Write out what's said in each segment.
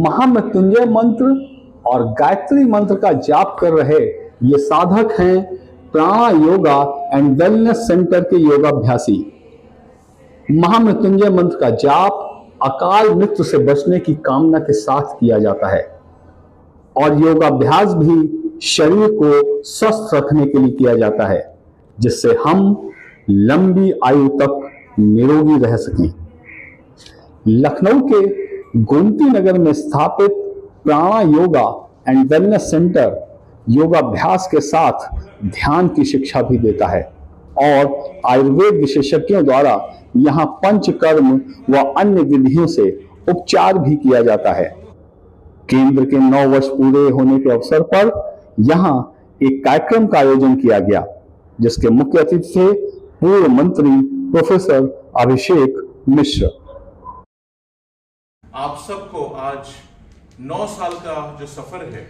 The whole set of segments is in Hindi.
महामृत्युंजय मंत्र और गायत्री मंत्र का जाप कर रहे ये साधक हैं प्राणा योगा एंड वेलनेस सेंटर के योगाभ्यासी। महामृत्युंजय मंत्र का जाप अकाल मृत्यु से बचने की कामना के साथ किया जाता है और योगाभ्यास भी शरीर को स्वस्थ रखने के लिए किया जाता है, जिससे हम लंबी आयु तक निरोगी रह सकें। लखनऊ के गोमती नगर में स्थापित प्राणा योगा एंड वेलनेस सेंटर योगाभ्यास के साथ ध्यान की शिक्षा भी देता है और आयुर्वेद विशेषज्ञों द्वारा यहाँ पंचकर्म व अन्य विधियों से उपचार भी किया जाता है। केंद्र के 9 वर्ष पूरे होने के अवसर पर यहाँ एक कार्यक्रम का आयोजन किया गया, जिसके मुख्य अतिथि थे पूर्व मंत्री प्रोफेसर अभिषेक मिश्र। आप सबको आज 9 साल का जो सफर है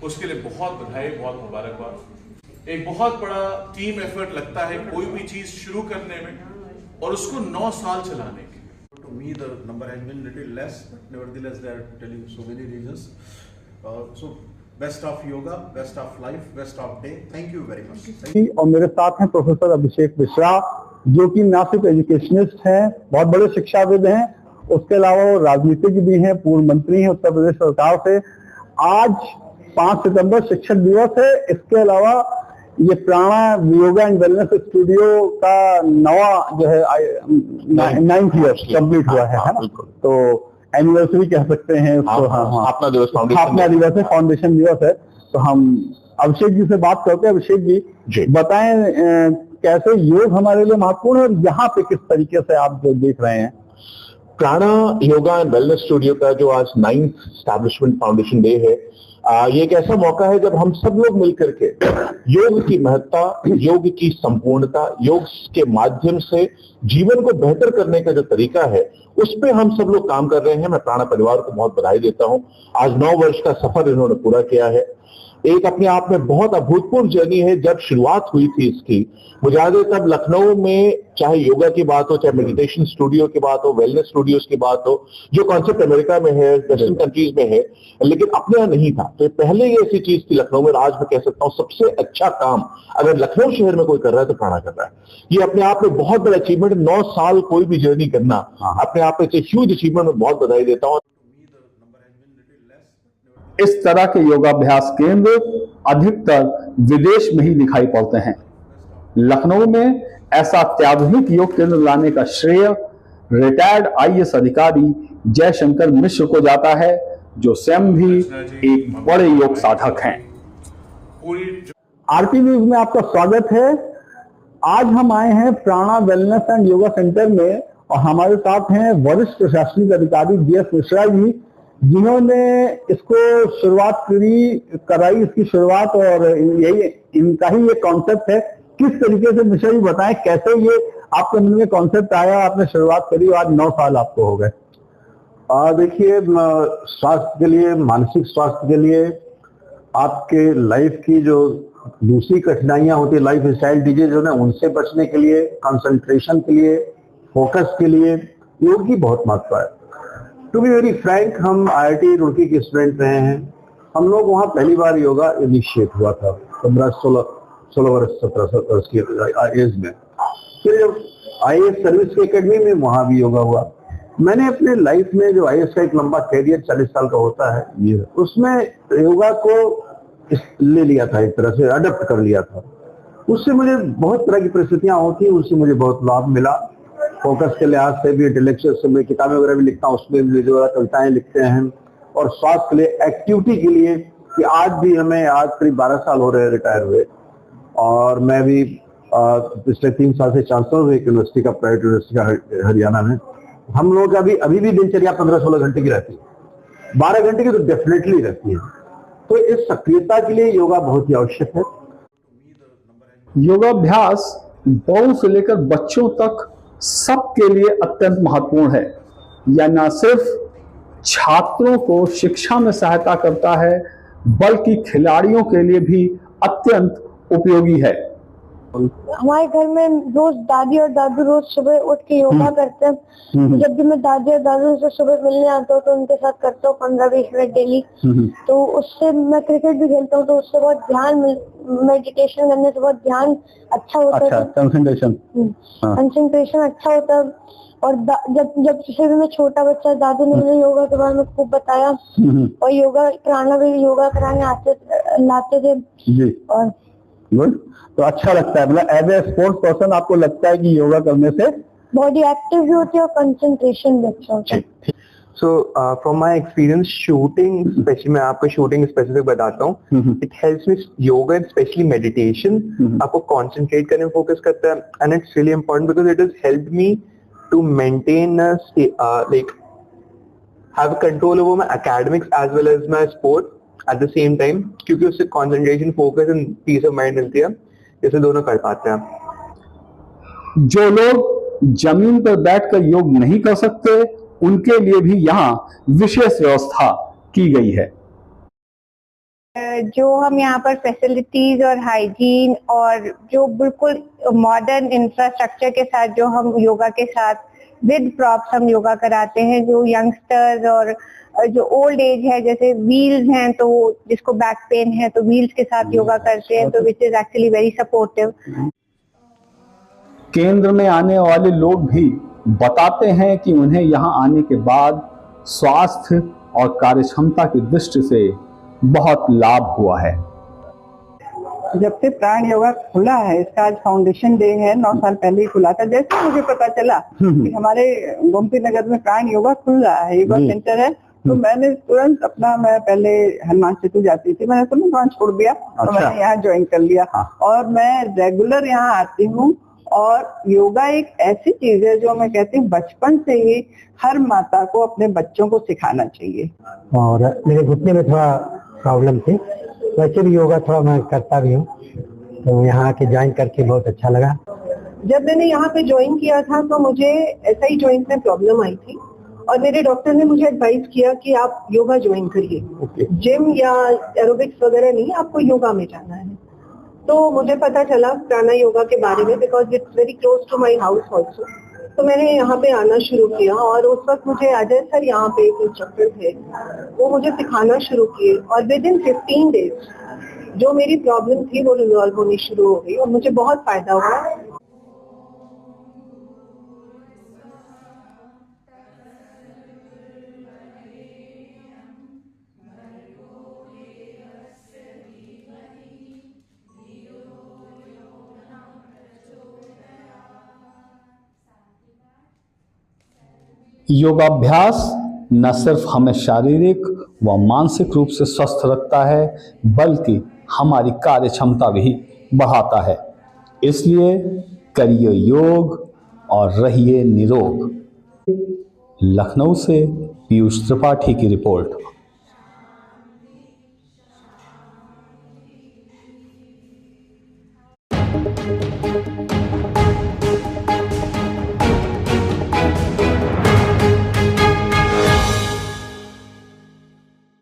उसके लिए बहुत बधाई, बहुत मुबारकबाद। एक बहुत बड़ा टीम एफर्ट लगता है कोई भी चीज शुरू करने में और उसको 9 साल चलाने के। To me the number has been little less, but nevertheless they are telling so many reasons. So best of yoga, best of life, best of day. Thank you very much. और मेरे साथ हैं प्रोफेसर अभिषेक मिश्रा, जो कि ना सिर्फ एजुकेशनिस्ट हैं, बहुत बड़े शिक्षाविद हैं, उसके अलावा वो राजनीतिक भी हैं, पूर्व मंत्री हैं उत्तर प्रदेश सरकार से। आज 5 सितंबर शिक्षक दिवस है। इसके अलावा ये प्राणा योगा एंड वेलनेस स्टूडियो का नवा जो है 9th ईयर कंप्लीट हुआ है ना, तो एनिवर्सरी कह सकते हैं उसको। स्थापना दिवस, स्थापना दिवस है, फाउंडेशन दिवस है। तो हम अभिषेक जी से बात करते हैं। अभिषेक जी बताएं कैसे योग हमारे लिए महत्वपूर्ण है और यहाँ पे किस तरीके से आप जो देख रहे हैं। प्राणा योगा एंड वेलनेस स्टूडियो का जो आज 9th एस्टैब्लिशमेंट फाउंडेशन डे है, ये एक ऐसा मौका है जब हम सब लोग मिलकर के योग की महत्ता, योग की संपूर्णता, योग के माध्यम से जीवन को बेहतर करने का जो तरीका है उस पे हम सब लोग काम कर रहे हैं। मैं प्राणा परिवार को बहुत बधाई देता हूं। आज 9 वर्ष का सफर इन्होंने पूरा किया है। एक अपने आप में बहुत अभूतपूर्व जर्नी है। जब शुरुआत हुई थी इसकी, मुझे याद है तब लखनऊ में चाहे योगा की बात हो, चाहे मेडिटेशन स्टूडियो की बात हो, वेलनेस स्टूडियोज की बात हो, जो कॉन्सेप्ट अमेरिका में है, वेस्टर्न कंट्रीज में है, लेकिन अपने यहाँ नहीं था। तो पहले ये ऐसी चीज थी लखनऊ में। आज मैं कह सकता हूँ सबसे अच्छा काम अगर लखनऊ शहर में कोई कर रहा है तो प्राणा कर रहा है। ये अपने आप में बहुत बड़ा अचीवमेंट। 9 साल कोई भी जर्नी करना अपने आप में ह्यूज अचीवमेंट। में बहुत बधाई देता हूँ। इस तरह के योगाभ्यास केंद्र अधिकतर विदेश में ही दिखाई पड़ते हैं। लखनऊ में ऐसा अत्याधुनिक योग केंद्र लाने का श्रेय रिटायर्ड IAS अधिकारी जयशंकर मिश्र को जाता है, जो स्वयं भी एक बड़े योग साधक हैं। आरपी न्यूज में आपका स्वागत है। आज हम आए हैं प्राणा वेलनेस एंड योगा सेंटर में और हमारे साथ हैं वरिष्ठ प्रशासनिक अधिकारी JS मिश्रा जी, जिन्होंने इसको शुरुआत कराई इसकी शुरुआत, और यही इनका ही ये कॉन्सेप्ट है। किस तरीके से मिश्रा जी बताएं कैसे ये आपके मन में कॉन्सेप्ट आया, आपने शुरुआत करी, आज 9 साल आपको हो गए। देखिए, स्वास्थ्य के लिए, मानसिक स्वास्थ्य के लिए, आपके लाइफ की जो दूसरी कठिनाइयां होती है, लाइफ स्टाइल डिजीज है, उनसे बचने के लिए, कंसंट्रेशन के लिए, फोकस के लिए योग की बहुत महत्व है। टू बी वेरी फ्रैंक, हम IIT रुड़की के स्टूडेंट रहे हैं। हम लोग वहाँ पहली बार योगा इनिशिएट हुआ था 16 वर्ष 17 वर्ष की एज में। फिर जब IAS सर्विस की एकेडमी में वहाँ भी योगा हुआ। मैंने अपने लाइफ में जो IAS का एक लंबा कैरियर 40 साल का होता है, ये उसमें योगा को ले लिया था, एक तरह से अडॉप्ट कर लिया था। उससे मुझे बहुत तरह की परिस्थितियां होती, उससे मुझे बहुत लाभ मिला। फोकस के लिहाज से भी, इंटेलेक्चुअल से, मैं किताबें वगैरह भी लिखता हूँ, उसमें भी जो कविताएं लिखते हैं। और स्वास्थ्य के लिए, एक्टिविटी के लिए, कि आज भी हमें, आज करीब 12 साल हो रहे हैं रिटायर हुए, और मैं भी पिछले 3 साल से चांसलर हूँ एक यूनिवर्सिटी का, प्राइवेट यूनिवर्सिटी का हरियाणा में। हम लोग अभी भी दिनचर्या 15-16 घंटे की रहती है। 12 घंटे की तो डेफिनेटली रहती है। तो इस सक्रियता के लिए योगा बहुत ही आवश्यक है। योगाभ्यास बड़ों से लेकर बच्चों तक सबके लिए अत्यंत महत्वपूर्ण है। यह न सिर्फ छात्रों को शिक्षा में सहायता करता है, बल्कि खिलाड़ियों के लिए भी अत्यंत उपयोगी है। हमारे घर में रोज दादी और दादू रोज सुबह उठ के योगा करते हैं। जब भी मैं दादी और दादू से सुबह मिलने आता हूँ तो उनके साथ करता हूँ 15-20 मिनट डेली। तो उससे मैं क्रिकेट भी खेलता हूँ, तो उससे बहुत ध्यान, मेडिटेशन करने से बहुत ध्यान अच्छा होता है। कंसंट्रेशन अच्छा होता है। और जब से भी मैं छोटा बच्चा, दादू ने मुझे योगा के बारे में खूब बताया और योगा कराना भी, योगा कराने लाते थे जी। और गुड। तो अच्छा लगता है, मतलब एज ए स्पोर्ट्स पर्सन आपको लगता है कि योगा करने से बॉडी एक्टिव भी होती है और कंसंट्रेशन भी अच्छा होता है। So from my experience shooting, especially मैं आपको shooting specific बताता हूँ, it helps me yoga and especially meditation आपको concentrate करने में focus करता है, and it's really important because it has helped me to maintain like have control over my academics as well as my sport at the same time, क्योंकि उससे concentration, focus and peace of mind मिलती है, इसे दोनों कर पाते हैं। जो लोग जमीन पर बैठकर योग नहीं कर सकते, उनके लिए भी यहाँ विशेष व्यवस्था की गई है। जो हम यहाँ पर फैसिलिटीज और हाइजीन और जो बिल्कुल मॉडर्न इंफ्रास्ट्रक्चर के साथ जो हम योगा के साथ विद प्रॉप्स हम योगा कराते हैं, जो यंगस्टर्स और जो ओल्ड एज है, जैसे व्हील्स हैं तो जिसको बैक पेन है तो व्हील्स के साथ योगा करते हैं, तो which is actually very supportive. केंद्र में आने वाले लोग भी बताते हैं कि उन्हें यहाँ आने के बाद स्वास्थ्य और कार्यक्षमता की दृष्टि से बहुत लाभ हुआ है। जब से प्राण योगा खुला है, इसका आज फाउंडेशन डे है, 9 साल पहले ही खुला था। जैसे मुझे पता चला कि हमारे गोमती नगर में प्राण योगा खुल रहा है, योगा सेंटर है, तो मैंने तुरंत अपना, मैं पहले हनुमान सेतु जाती थी, मैंने तुरंत वहाँ छोड़ दिया और मैंने यहाँ ज्वाइन कर लिया। और मैं रेगुलर यहाँ आती हूँ। और योगा एक ऐसी चीज है जो मैं कहती हूँ बचपन से ही हर माता को अपने बच्चों को सिखाना चाहिए। और मेरे घुटने में थोड़ा प्रॉब्लम थी, वैसे भी योगा थोड़ा मैं करता भी हूँ, तो यहाँ आके ज्वाइन करके बहुत अच्छा लगा। जब मैंने यहाँ पे ज्वाइन किया था तो मुझे ऐसा ही ज्वाइंट में प्रॉब्लम आई थी और मेरे डॉक्टर ने मुझे एडवाइस किया कि आप योगा ज्वाइन करिए, जिम या एरोबिक्स वगैरह नहीं, आपको योगा में जाना है। तो मुझे पता चला प्राणा योगा के बारे में, because it's very close to my house also. तो मैंने यहाँ पे आना शुरू किया और उस वक्त मुझे अजय सर यहाँ पे एक इंस्ट्रक्टर थे, वो मुझे सिखाना शुरू किए और विद इन 15 डेज जो मेरी प्रॉब्लम थी वो रिजॉल्व होनी शुरू हो गई और मुझे बहुत फायदा हुआ। योगाभ्यास न सिर्फ हमें शारीरिक व मानसिक रूप से स्वस्थ रखता है, बल्कि हमारी कार्य क्षमता भी बढ़ाता है। इसलिए करिए योग और रहिए निरोग। लखनऊ से पीयूष त्रिपाठी की रिपोर्ट।